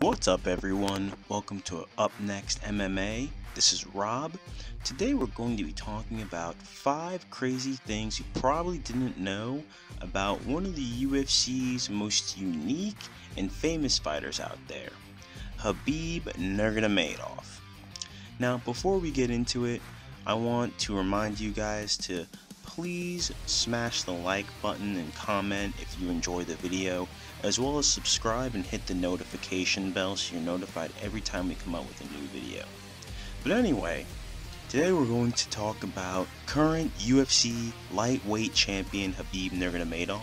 What's up everyone? Welcome to UpNext MMA. This is Rob. Today we're going to be talking about 5 crazy things you probably didn't know about one of the UFC's most unique and famous fighters out there, Khabib Nurmagomedov. Now before we get into it, I want to remind you guys to please smash the like button and comment if you enjoy the video, as well as subscribe and hit the notification bell so you're notified every time we come out with a new video. But anyway, today we're going to talk about current UFC Lightweight Champion Khabib Nurmagomedov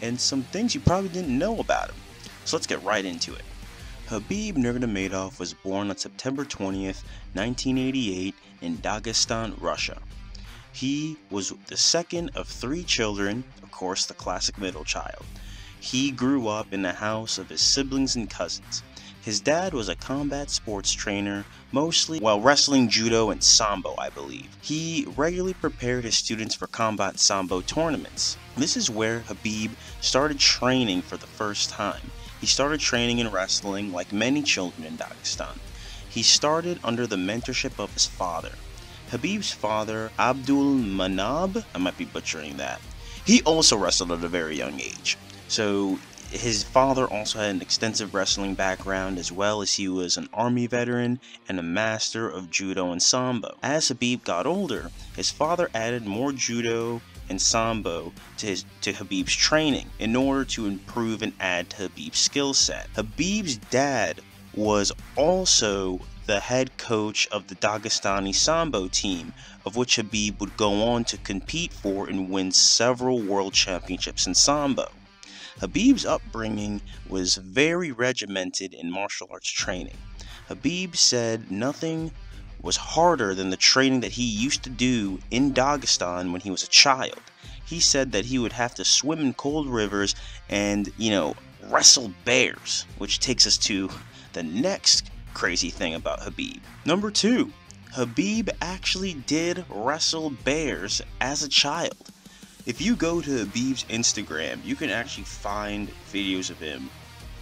and some things you probably didn't know about him. So let's get right into it. Khabib Nurmagomedov was born on September 20th, 1988 in Dagestan, Russia. He was the second of 3 children, of course the classic middle child. He grew up in the house of his siblings and cousins. His dad was a combat sports trainer, mostly while wrestling judo and sambo, I believe. He regularly prepared his students for combat sambo tournaments. This is where Khabib started training for the first time. He started training in wrestling like many children in Dagestan. He started under the mentorship of his father. Khabib's father, Abdul Manab, I might be butchering that, he also wrestled at a very young age. So his father also had an extensive wrestling background, as well as he was an army veteran and a master of judo and sambo. As Khabib got older, his father added more judo and sambo to Khabib's training in order to improve and add to Khabib's skill set. Khabib's dad was also the head coach of the Dagestani Sambo team, of which Khabib would go on to compete for and win several world championships in Sambo. Khabib's upbringing was very regimented in martial arts training. Khabib said nothing was harder than the training that he used to do in Dagestan when he was a child. He said that he would have to swim in cold rivers and, wrestle bears, which takes us to the next crazy thing about Khabib. Number 2, Khabib actually did wrestle bears as a child. If you go to Khabib's Instagram, you can actually find videos of him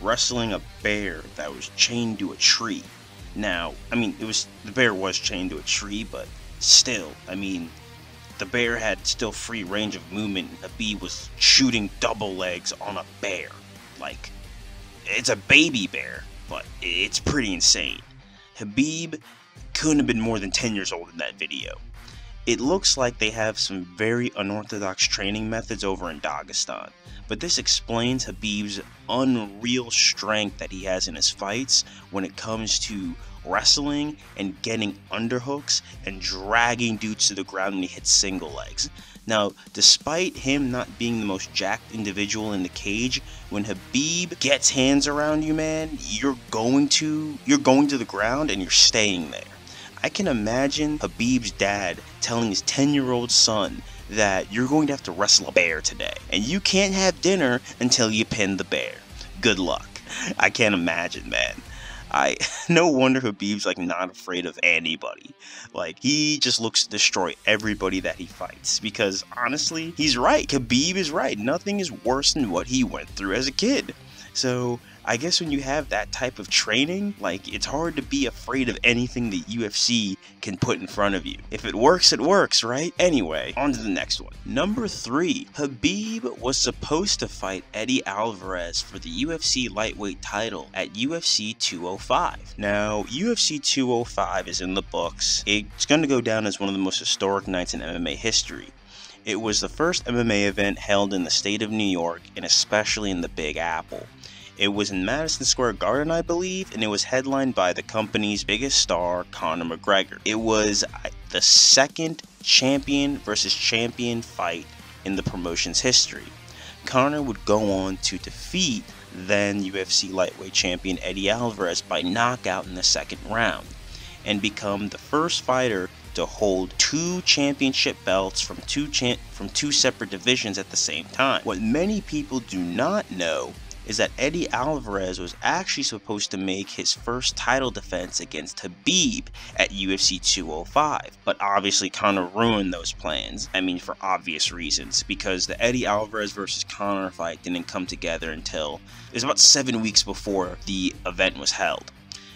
wrestling a bear that was chained to a tree. Now, the bear was chained to a tree, but still, the bear had still free range of movement, and Khabib was shooting double legs on a bear. Like, it's a baby bear, but it's pretty insane. Khabib couldn't have been more than 10 years old in that video. It looks like they have some very unorthodox training methods over in Dagestan, but this explains Khabib's unreal strength that he has in his fights when it comes to wrestling and getting underhooks and dragging dudes to the ground when he hits single legs. Now, despite him not being the most jacked individual in the cage, when Khabib gets hands around you, man, you're going to the ground and you're staying there. I can imagine Khabib's dad telling his 10-year-old son that you're going to have to wrestle a bear today, and you can't have dinner until you pin the bear. Good luck. I can't imagine, man. No wonder Khabib's not afraid of anybody. He just looks to destroy everybody that he fights, because honestly, he's right. Khabib is right. Nothing is worse than what he went through as a kid. So I guess when you have that type of training, it's hard to be afraid of anything the UFC can put in front of you. If it works, right? Anyway, on to the next one. Number 3, Khabib was supposed to fight Eddie Alvarez for the UFC Lightweight title at UFC 205. Now, UFC 205 is in the books. It's going to go down as one of the most historic nights in MMA history. It was the first MMA event held in the state of New York, and especially in the Big Apple. It was in Madison Square Garden, I believe, and it was headlined by the company's biggest star, Conor McGregor. It was the second champion versus champion fight in the promotion's history. Conor would go on to defeat then UFC Lightweight Champion Eddie Alvarez by knockout in the second round, and become the first fighter to hold 2 championship belts from two separate divisions at the same time. What many people do not know is that Eddie Alvarez was actually supposed to make his first title defense against Khabib at UFC 205, but obviously Conor ruined those plans. I mean, for obvious reasons, because the Eddie Alvarez versus Conor fight didn't come together until it was about 7 weeks before the event was held.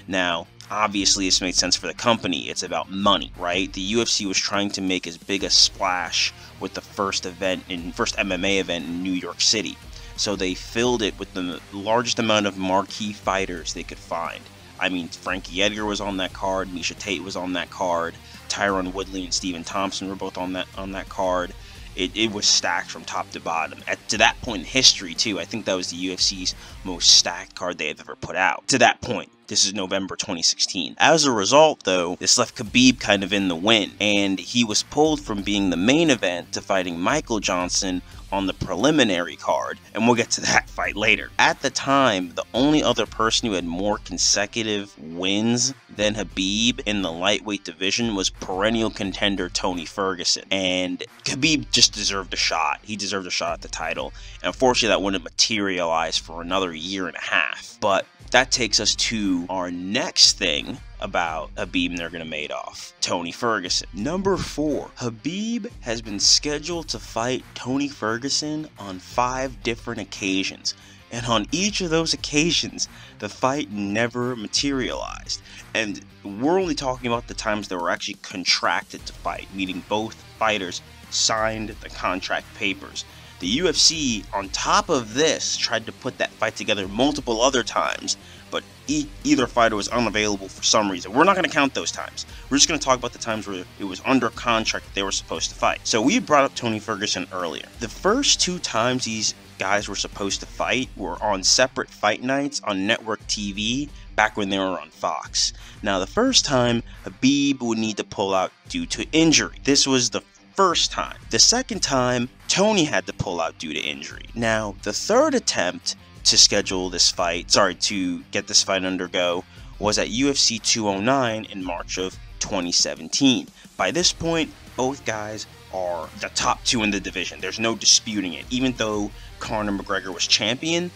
Now, obviously this made sense for the company. It's about money, right? The UFC was trying to make as big a splash with the first MMA event in New York City. So they filled it with the largest amount of marquee fighters they could find. I mean, Frankie Edgar was on that card, Miesha Tate was on that card, Tyron Woodley and Stephen Thompson were both on that card. It was stacked from top to bottom. To that point in history, too, I think that was the UFC's most stacked card they have ever put out. To that point. This is November 2016. As a result, though, this left Khabib kind of in the wind, and he was pulled from being the main event to fighting Michael Johnson on the preliminary card, and we'll get to that fight later. At the time, the only other person who had more consecutive wins than Khabib in the lightweight division was perennial contender Tony Ferguson, and Khabib just deserved a shot. He deserved a shot at the title, and unfortunately that wouldn't materialize for another year and a half. But that takes us to our next thing about Khabib Nurmagomedov, Tony Ferguson. Number 4, Khabib has been scheduled to fight Tony Ferguson on 5 different occasions, and on each of those occasions, the fight never materialized. And we're only talking about the times that were actually contracted to fight, meaning both fighters signed the contract papers. The UFC, on top of this, tried to put that fight together multiple other times, but either fighter was unavailable for some reason. We're not going to count those times. We're just going to talk about the times where it was under contract that they were supposed to fight. So we brought up Tony Ferguson earlier. The first 2 times these guys were supposed to fight were on separate fight nights on network TV back when they were on Fox. Now, the first time, Khabib would need to pull out due to injury. This was the first time. The second time, Tony had to pull out due to injury. Now, the third attempt to schedule this fight, to get this fight undergo, was at UFC 209 in March of 2017. By this point, both guys are the top 2 in the division. There's no disputing it. Even though Conor McGregor was champion,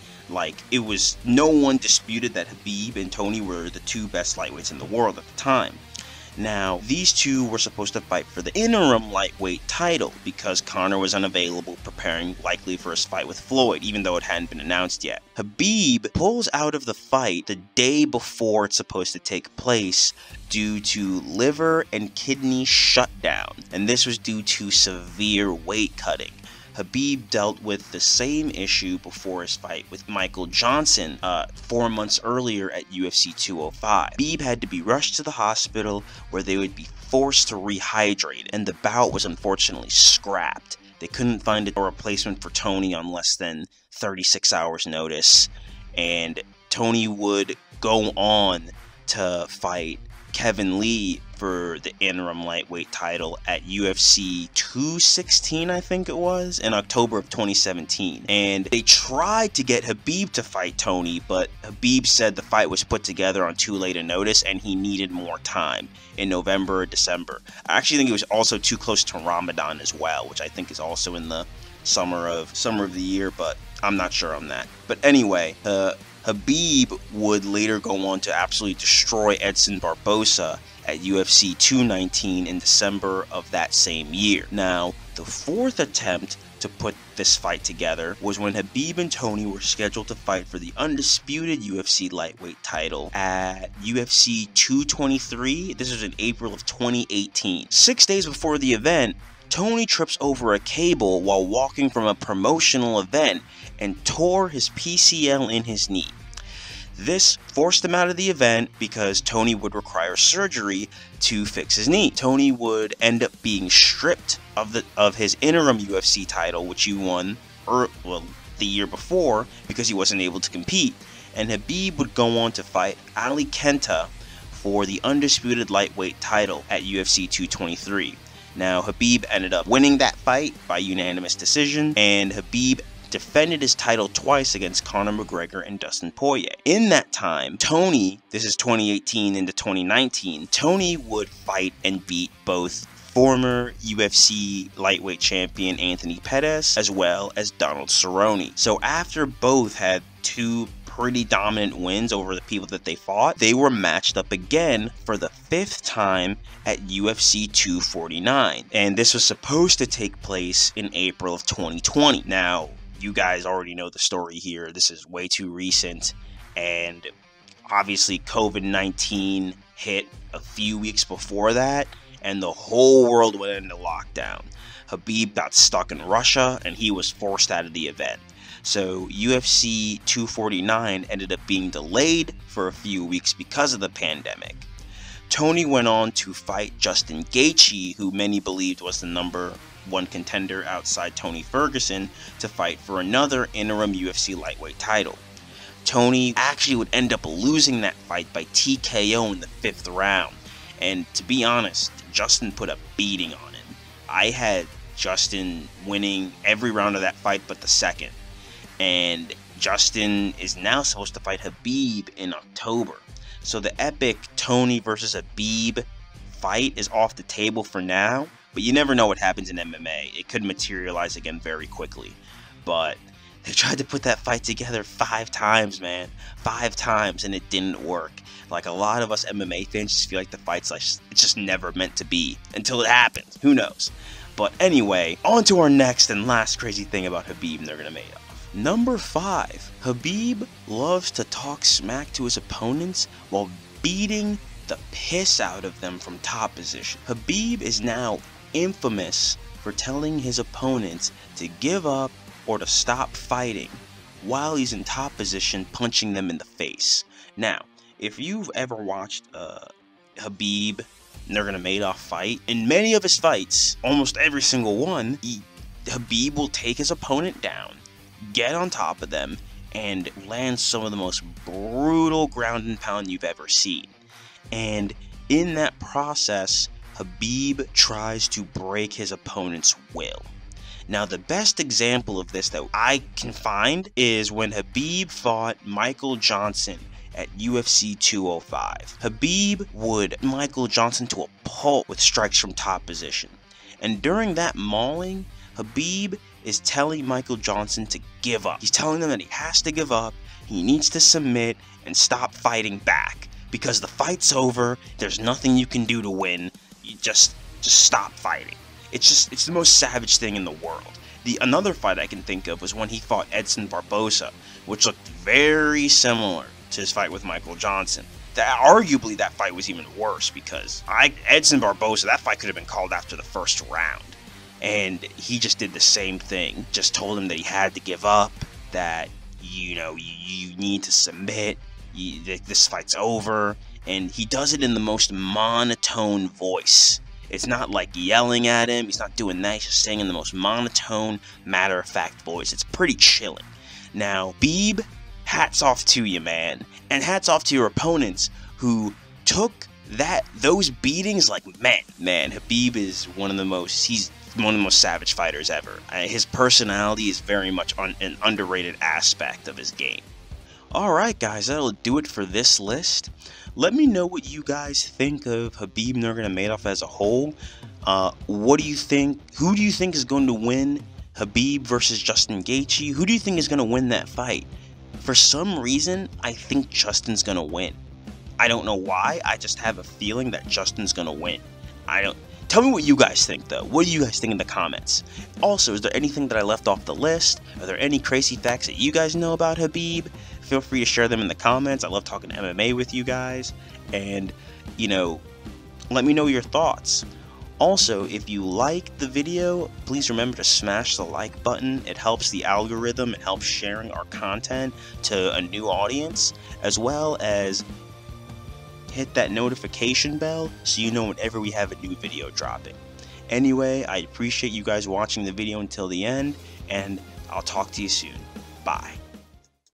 it was no one disputed that Khabib and Tony were the 2 best lightweights in the world at the time. Now, these 2 were supposed to fight for the interim lightweight title because Conor was unavailable, preparing likely for his fight with Floyd, even though it hadn't been announced yet. Khabib pulls out of the fight the day before it's supposed to take place due to liver and kidney shutdown, and this was due to severe weight cutting. Khabib dealt with the same issue before his fight with Michael Johnson 4 months earlier at UFC 205. Khabib had to be rushed to the hospital where they would be forced to rehydrate, and the bout was unfortunately scrapped. They couldn't find a replacement for Tony on less than 36 hours notice, and Tony would go on to fight Kevin Lee for the interim lightweight title at UFC 216, I think it was, in October of 2017. And they tried to get Khabib to fight Tony, but Khabib said the fight was put together on too late a notice and he needed more time in November or December. I actually think it was also too close to Ramadan as well, which I think is also in the summer of the year, but I'm not sure on that. But anyway, Khabib would later go on to absolutely destroy Edson Barbosa at UFC 219 in December of that same year. Now, the fourth attempt to put this fight together was when Khabib and Tony were scheduled to fight for the undisputed UFC lightweight title at UFC 223. This was in April of 2018. 6 days before the event, Tony trips over a cable while walking from a promotional event and tore his PCL in his knee. This forced him out of the event because Tony would require surgery to fix his knee. Tony would end up being stripped of his interim UFC title, which he won the year before because he wasn't able to compete. And Khabib would go on to fight Ali Kenta for the undisputed lightweight title at UFC 223. Now, Khabib ended up winning that fight by unanimous decision, and Khabib defended his title twice against Conor McGregor and Dustin Poirier. In that time, Tony, this is 2018 into 2019, Tony would fight and beat both former UFC lightweight champion Anthony Pettis, as well as Donald Cerrone. So after both had two pretty dominant wins over the people that they fought, they were matched up again for the 5th time at UFC 249. And this was supposed to take place in April of 2020. Now, you guys already know the story here. This is way too recent. And obviously COVID-19 hit a few weeks before that, and the whole world went into lockdown. Khabib got stuck in Russia, and he was forced out of the event. So UFC 249 ended up being delayed for a few weeks because of the pandemic. Tony went on to fight Justin Gaethje, who many believed was the #1 contender outside Tony Ferguson, to fight for another interim UFC lightweight title. Tony actually would end up losing that fight by TKO in the 5th round. And to be honest, Justin put a beating on him. I had Justin winning every round of that fight but the second. And Justin is now supposed to fight Khabib in October. So the epic Tony versus Khabib fight is off the table for now, but you never know what happens in MMA. It could materialize again very quickly. But they tried to put that fight together 5 times, man. 5 times, and it didn't work. Like, a lot of us MMA fans just feel like the fight's like, it's just never meant to be until it happens. Who knows? But anyway, on to our next and last crazy thing about Khabib Nurmagomedov. Number 5, Khabib loves to talk smack to his opponents while beating the piss out of them from top position. Khabib is now infamous for telling his opponents to give up or to stop fighting while he's in top position, punching them in the face. Now, if you've ever watched Khabib Nurmagomedov fight, in many of his fights, almost every single one, Khabib will take his opponent down, get on top of them, and land some of the most brutal ground and pound you've ever seen. And in that process, Khabib tries to break his opponent's will. Now, the best example of this that I can find is when Khabib fought Michael Johnson at UFC 205. Khabib would Michael Johnson to a pulp with strikes from top position. And during that mauling, Khabib is telling Michael Johnson to give up. He's telling him that he has to give up, he needs to submit, and stop fighting back. Because the fight's over, there's nothing you can do to win, you just stop fighting. It's the most savage thing in the world. Another fight I can think of was when he fought Edson Barboza, which looked very similar to his fight with Michael Johnson. Arguably, that fight was even worse because Edson Barboza, that fight could have been called after the 1st round. And he just did the same thing. Just told him that he had to give up, that, you need to submit, this fight's over. And he does it in the most monotone voice. It's not like yelling at him, he's not doing that, he's just saying in the most monotone, matter-of-fact voice. It's pretty chilling. Now, Khabib, hats off to you, man. And hats off to your opponents who took those beatings like men. Man, Khabib is he's one of the most savage fighters ever. His personality is very much an underrated aspect of his game. Alright guys, that'll do it for this list. Let me know what you guys think of Khabib Nurmagomedov as a whole. What do you think? Who do you think is going to win Khabib versus Justin Gaethje? Who do you think is going to win that fight? For some reason, I think Justin's going to win. I don't know why, I just have a feeling that Justin's going to win. Tell me what you guys think though. What do you guys think in the comments? Also, is there anything that I left off the list? Are there any crazy facts that you guys know about Khabib? Feel free to share them in the comments. I love talking MMA with you guys. And, let me know your thoughts. Also, if you like the video, please remember to smash the like button. It helps the algorithm. It helps sharing our content to a new audience, as well as hit that notification bell so you know whenever we have a new video dropping. Anyway, I appreciate you guys watching the video until the end, and I'll talk to you soon. Bye.